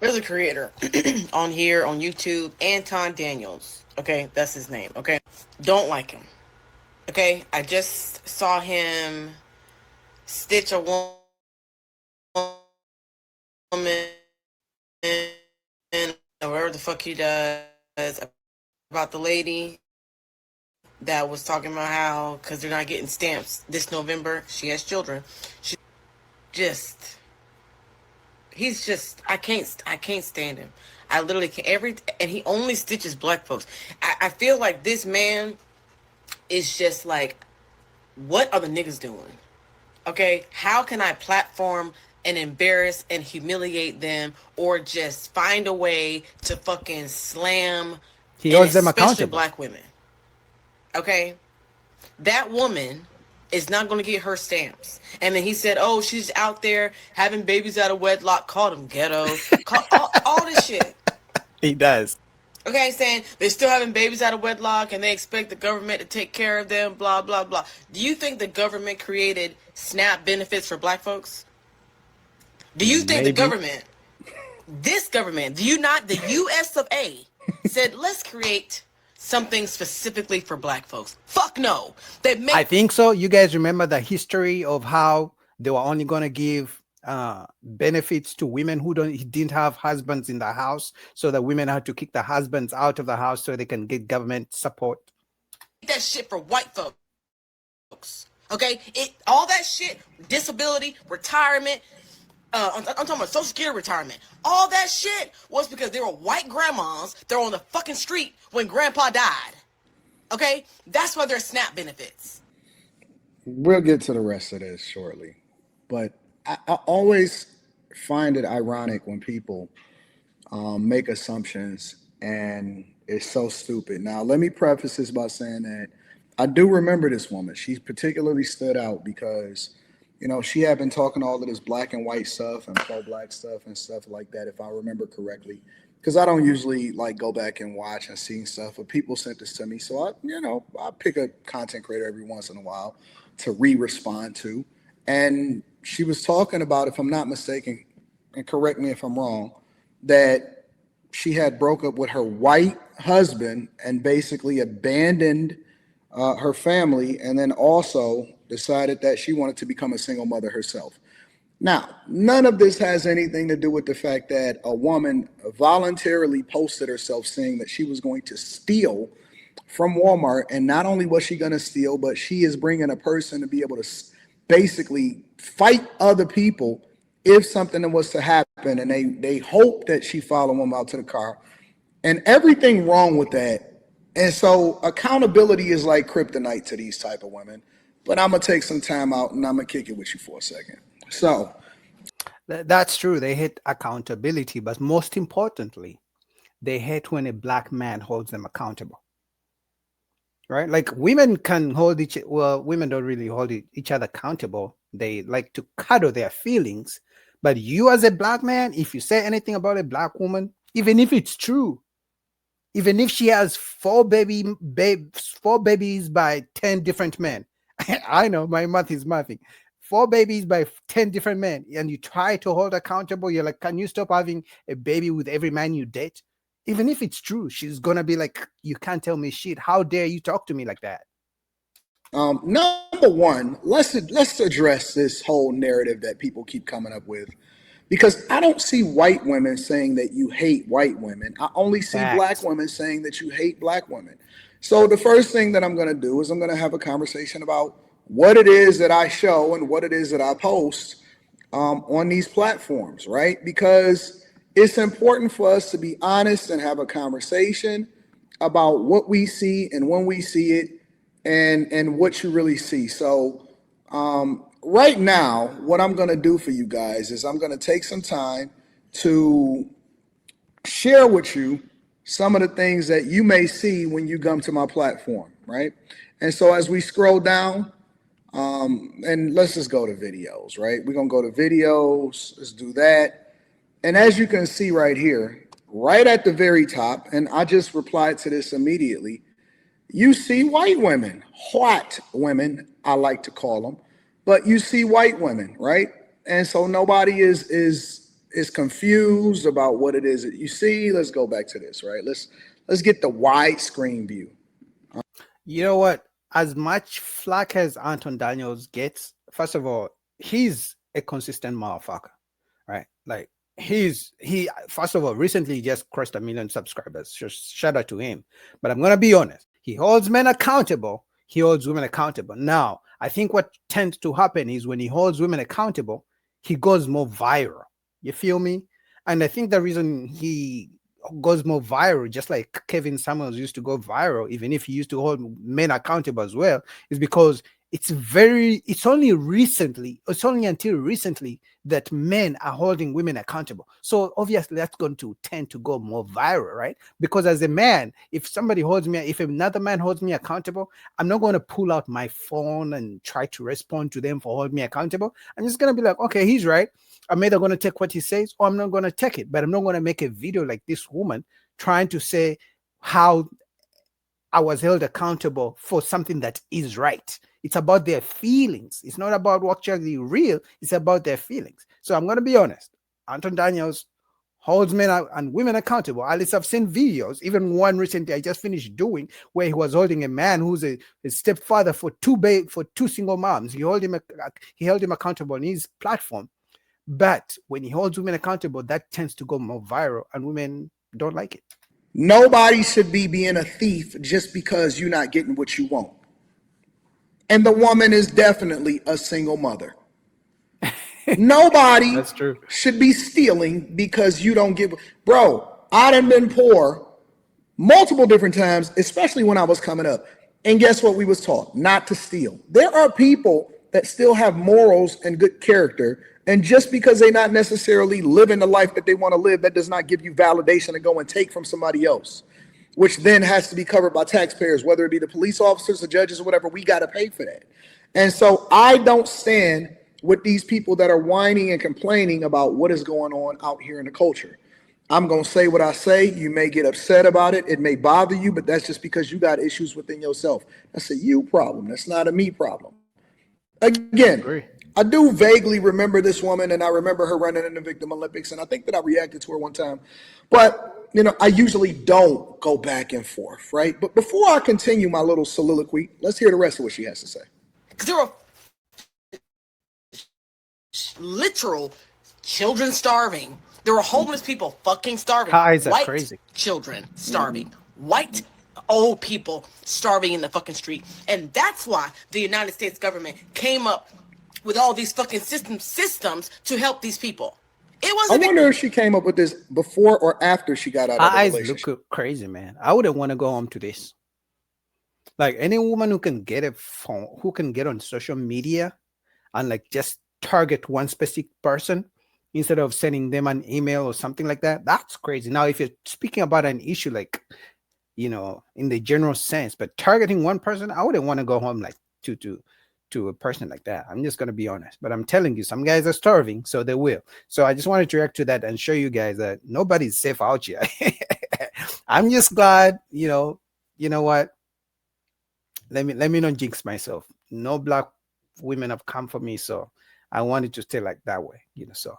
There's a creator on here on YouTube, Anton Daniels. Okay, that's his name. Okay, don't like him. Okay, I just saw him stitch a woman, or whatever the fuck he does, about the lady that was talking about how because they're not getting stamps this November. She has children. She just he's just I can't stand him. I literally can't and he only stitches black folks. I feel like this man is just like, what are the niggas doing? Okay, how can I platform and embarrass and humiliate them, or just find a way to fucking slam, He and holds them especially accountable. black women? Okay, that woman is not going to get her stamps. And then he said, "Oh, she's out there having babies out of wedlock." Called them ghetto. Call all this shit. He does. Okay, saying they're still having babies out of wedlock and they expect the government to take care of them. Blah blah blah. Do you think the government created SNAP benefits for black folks? Do you think the Maybe. government, this government, do you not, the US of A, said, let's create something specifically for black folks? Fuck no. They I make think so. You guys remember the history of how they were only going to give benefits to women who didn't have husbands in the house, so that women had to kick the husbands out of the house so they can get government support. that shit for white folks. Okay? All that shit, disability, retirement, I'm talking about Social Security retirement. All that shit was because they were white grandmas. They're on the fucking street when grandpa died. Okay? That's why there's SNAP benefits. We'll get to the rest of this shortly. But I always find it ironic when people make assumptions and it's so stupid. Now, let me preface this by saying that I do remember this woman. She particularly stood out because, she had been talking all of this black and white stuff and pro black stuff and stuff like that, if I remember correctly. Because I don't usually like go back and watch and see stuff, but people sent this to me. So I pick a content creator every once in a while to respond to. And she was talking about, if I'm not mistaken, and correct me if I'm wrong, that she had broke up with her white husband and basically abandoned her family, and then also decided that she wanted to become a single mother herself. Now, none of this has anything to do with the fact that a woman voluntarily posted herself saying that she was going to steal from Walmart. And not only was she going to steal, but she is bringing a person to be able to basically fight other people if something was to happen. And they hope that she follow them out to the car and everything wrong with that. And so accountability is like kryptonite to these type of women. But I'm gonna take some time out and I'm gonna kick it with you for a second. So That's true. They hate accountability, but most importantly, they hate when a black man holds them accountable. Right? Like women can hold women don't really hold each other accountable. They like to cuddle their feelings. But you, as a black man, if you say anything about a black woman, even if it's true, even if she has four babies by 10 different men, I know my math is mathing. Four babies by 10 different men, and you try to hold accountable. You're like, can you stop having a baby with every man you date? Even if it's true, she's gonna be like, you can't tell me shit. How dare you talk to me like that? number one, let's address this whole narrative that people keep coming up with. Because I don't see white women saying that you hate white women. I only see black Facts. women saying that you hate black women. So the first thing that I'm going to do is I'm going to have a conversation about what it is that I show and what it is that I post on these platforms, right? Because it's important for us to be honest and have a conversation about what we see and when we see it and what you really see. So right now, what I'm going to do for you guys is I'm going to take some time to share with you some of the things that you may see when you come to my platform, right? And so as we scroll down, and let's just go to videos, right? We're going to go to videos. Let's do that. And as you can see right here, right at the very top, and I just replied to this immediately, you see white women, white women, I like to call them, but you see white women, right? And so nobody is is confused about what it is that you see, let's go back to this, right? Let's get the widescreen view. You know what? As much flack as Anton Daniels gets, first of all, he's a consistent motherfucker, right? Like he first of all recently just crossed 1 million subscribers. Just shout out to him. But I'm gonna be honest. He holds men accountable. He holds women accountable. Now, I think what tends to happen is when he holds women accountable, he goes more viral. You feel me? And I think the reason he goes more viral, just like Kevin Samuels used to go viral, even if he used to hold men accountable as well, is because it's only recently, it's only until recently that men are holding women accountable. So obviously that's going to tend to go more viral, right? Because as a man, if another man holds me accountable, I'm not going to pull out my phone and try to respond to them for holding me accountable. I'm just going to be like, okay, he's right. I'm either going to take what he says or I'm not going to take it. But I'm not going to make a video like this woman trying to say how I was held accountable for something that is right. It's about their feelings. It's not about what's actually real. It's about their feelings. So I'm going to be honest. Anton Daniels holds men and women accountable. At least I've seen videos, even one recently I just finished doing, where he was holding a man who's a stepfather for two single moms. He held him accountable on his platform. But when he holds women accountable, that tends to go more viral, and women don't like it. Nobody should be being a thief just because you're not getting what you want. And the woman is definitely a single mother. Nobody That's true. should be stealing because you don't give. Bro, I done been poor multiple different times, especially when I was coming up. And guess what we was taught? Not to steal. There are people that still have morals and good character. And just because they're not necessarily living the life that they want to live, that does not give you validation to go and take from somebody else, which then has to be covered by taxpayers, whether it be the police officers, the judges, or whatever. We got to pay for that. And so I don't stand with these people that are whining and complaining about what is going on out here in the culture. I'm going to say what I say. You may get upset about it. It may bother you, but that's just because you got issues within yourself. That's a you problem. That's not a me problem. Again, Agree. I do vaguely remember this woman, and I remember her running in the Victim Olympics, and I think that I reacted to her one time. But, I usually don't go back and forth, right? But before I continue my little soliloquy, let's hear the rest of what she has to say. Because there were literal children starving. There were homeless people fucking starving. Her eyes are White crazy. children starving. White old people starving in the fucking street. And that's why the United States government came up with all these fucking systems to help these people. It I wasn't. wonder if she came up with this before or after she got out Her of the eyes relationship. look crazy, man. I wouldn't want to go home to this. Like any woman who can get a phone, who can get on social media and like just target one specific person instead of sending them an email or something like that, that's crazy. Now, if you're speaking about an issue like, in the general sense, but targeting one person, I wouldn't want to go home like to a person like that. I'm just gonna be honest. But I'm telling you, some guys are starving, so they will. So I just wanted to react to that and show you guys that nobody's safe out here. I'm just glad, you know what? Let me not jinx myself. No black women have come for me, so I wanted to stay like that way, so